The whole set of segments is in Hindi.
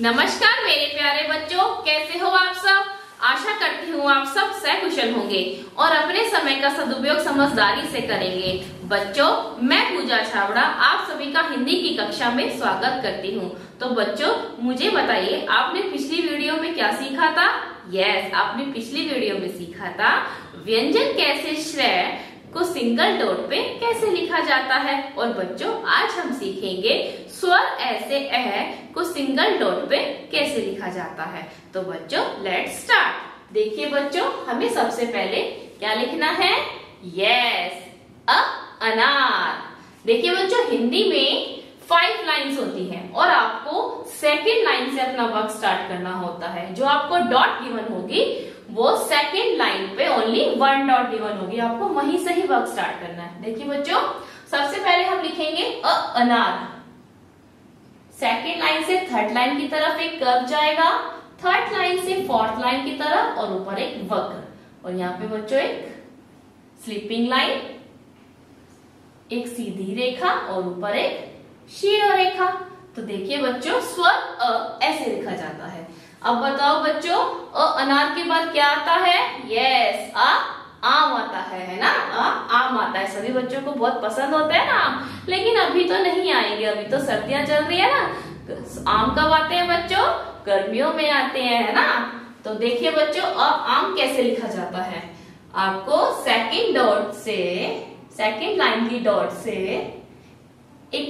नमस्कार मेरे प्यारे बच्चों, कैसे हो आप सब। आशा करती हूँ आप सब सकुशल होंगे और अपने समय का सदुपयोग समझदारी से करेंगे। बच्चों, मैं पूजा छाबड़ा आप सभी का हिंदी की कक्षा में स्वागत करती हूँ। तो बच्चों, मुझे बताइए, आपने पिछली वीडियो में क्या सीखा था। यस, आपने पिछली वीडियो में सीखा था व्यंजन कैसे श्रेय को सिंगल डॉट पे कैसे लिखा जाता है। और बच्चों, आज हम सीखेंगे स्वर ऐसे को सिंगल डॉट पे कैसे लिखा जाता है। तो बच्चों, लेट्स स्टार्ट। देखिए बच्चों, हमें सबसे पहले क्या लिखना है। यस, अनार। देखिए बच्चों, हिंदी में 5 लाइन्स होती हैं और आपको सेकेंड लाइन से अपना वर्क स्टार्ट करना होता है। जो आपको डॉट गिवन होगी वो सेकेंड लाइन पे ओनली 1 डॉट गिवन होगी, आपको वहीं से ही वर्क स्टार्ट करना है। देखिए बच्चों, सबसे पहले हम लिखेंगे अनार। सेकेंड लाइन से थर्ड लाइन की तरफ एक कर्व जाएगा, थर्ड लाइन से फोर्थ लाइन की तरफ और ऊपर एक वक्र, और यहाँ पे बच्चों एक स्लीपिंग लाइन, एक सीधी रेखा और ऊपर एक शीर्ष रेखा। तो देखिए बच्चों, स्वर ऐसे लिखा जाता है। अब बताओ बच्चों, अनार के बाद क्या आता है। यस, आम आता है ना। आम आता है, सभी बच्चों को बहुत पसंद होता है ना आम, लेकिन अभी तो नहीं आएंगे, अभी तो सर्दियां चल रही है ना। आम कब आते हैं बच्चों, गर्मियों में आते हैं, है ना। तो देखिए बच्चों, अब आम कैसे लिखा जाता है। आपको सेकंड डॉट से, सेकंड लाइन की डॉट से एक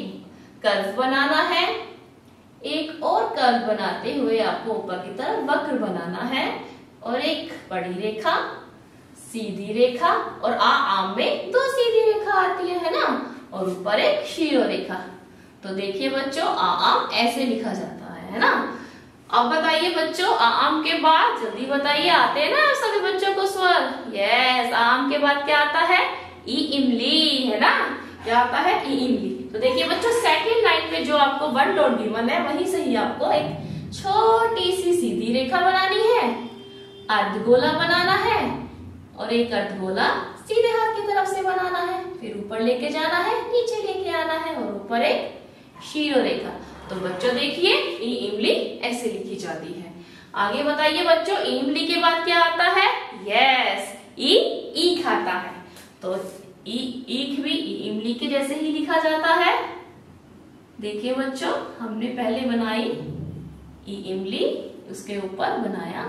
कर्व बनाना है, एक और कर्व बनाते हुए आपको ऊपर की तरफ वक्र बनाना है, और एक बड़ी रेखा, सीधी रेखा, और आम में 2 सीधी रेखा आती है ना, और ऊपर एक शीर्ष रेखा। तो देखिए बच्चों, आम ऐसे लिखा जाता है ना। अब बताइए बच्चों, आम के बाद जल्दी बताइए, आते हैं ना सभी बच्चों को स्वर। यस, आम के बाद क्या आता है, इमली, है ना। क्या आता है, इमली। तो देखिए बच्चों, सेकंड लाइन पे जो आपको 1 डॉट गिवन है वहीं से ही आपको एक छोटी सी सीधी रेखा बनानी है, अर्धगोला बनाना है, और एक अर्धगोला सीधे हाथ की तरफ से बनाना है, फिर ऊपर लेके जाना है, नीचे लेके आना है, और ऊपर एक शीर्ष रेखा। तो बच्चों देखिए, इमली ऐसे लिखी जाती है। आगे बताइए बच्चों, इमली के बाद क्या आता है। यस, ईख आता है। तो ईख भी इमली के जैसे ही लिखा जाता है। देखिए बच्चों, हमने पहले बनाई इमली, उसके ऊपर बनाया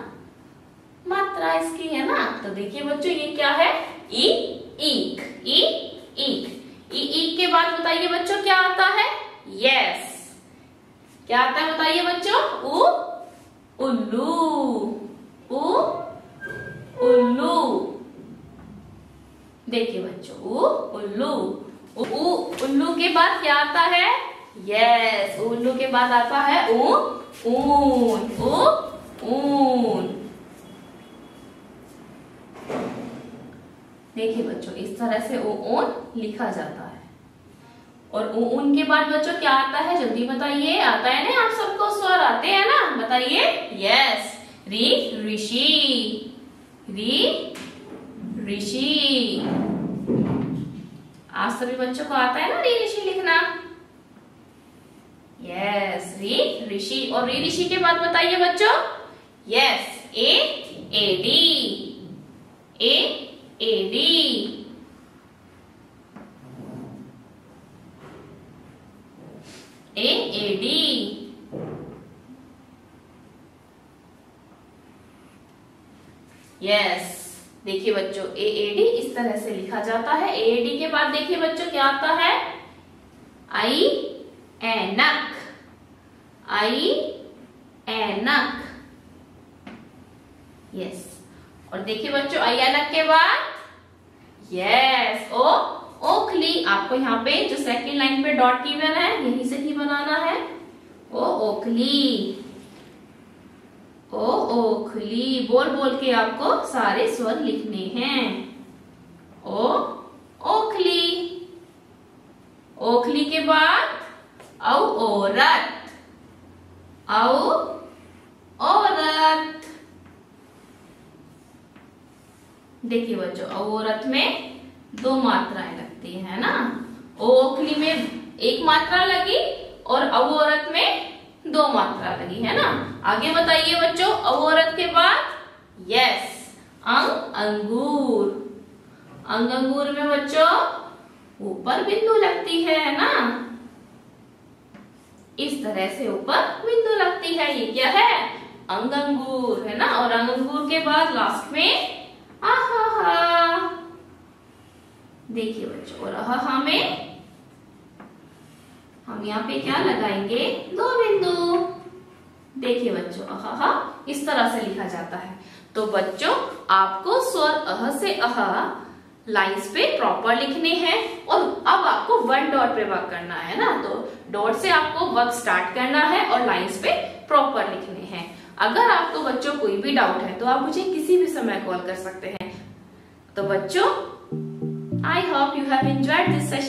मात्रा इसकी, है ना। तो देखिए बच्चों, ये क्या है, ईख। ईख के बाद बताइए बच्चों क्या आता है। यस, क्या आता है बताइए बच्चों, उल्लू। उल्लू। देखिए बच्चों, उल्लू। उल्लू के बाद क्या आता है। यस, उल्लू के बाद आता है ऊन। देखिए बच्चों, इस तरह से ऊन लिखा जाता है। और ऊन के बाद बच्चों क्या आता है, जल्दी बताइए। आता है ना, आप सबको स्वर आते हैं ना, बताइए। यस, ऋषि। आप सभी बच्चों को आता है ना ऋषि लिखना। यस, ऋषि। और ऋषि के बाद बताइए बच्चों। Yes, AD. यस, देखिए बच्चों, एडी इस तरह से लिखा जाता है। एडी के बाद देखिए बच्चों क्या आता है, ऐनक। यस, और देखिए बच्चों, ऐनक के बाद यस, ओखली। आपको यहाँ पे जो सेकंड लाइन पे डॉट गिवन है यहीं से ही बनाना है, ओखली। ओखली बोल बोल के आपको सारे स्वर लिखने हैं। ओखली। ओखली के बाद औरत। देखिए बच्चों, औरत में 2 मात्राएं लगती है ना। ओखली में 1 मात्रा लगी और औरत में दो मात्रा लगी है ना। आगे बताइए बच्चों, औरत के बाद यस अंगूर। अंगूर में बच्चों ऊपर बिंदु लगती है ना, इस तरह से ऊपर बिंदु लगती है। ये क्या है? अंगूर है ना। और अंगूर के बाद लास्ट में आहा। देखिए बच्चों, और आहा में हम यहाँ पे क्या लगाएंगे? दो बिंदु। देखिए बच्चों, आहा इस तरह से लिखा जाता है। तो बच्चों आपको स्वर अह से अह लाइंस पे प्रॉपर लिखने हैं। और अब आपको वन डॉट पे वर्क करना है ना, तो डॉट से आपको वर्क स्टार्ट करना है और लाइंस पे प्रॉपर लिखने हैं। अगर आपको बच्चों कोई भी डाउट है तो आप मुझे किसी भी समय कॉल कर सकते हैं। तो बच्चों, I hope you have enjoyed this session.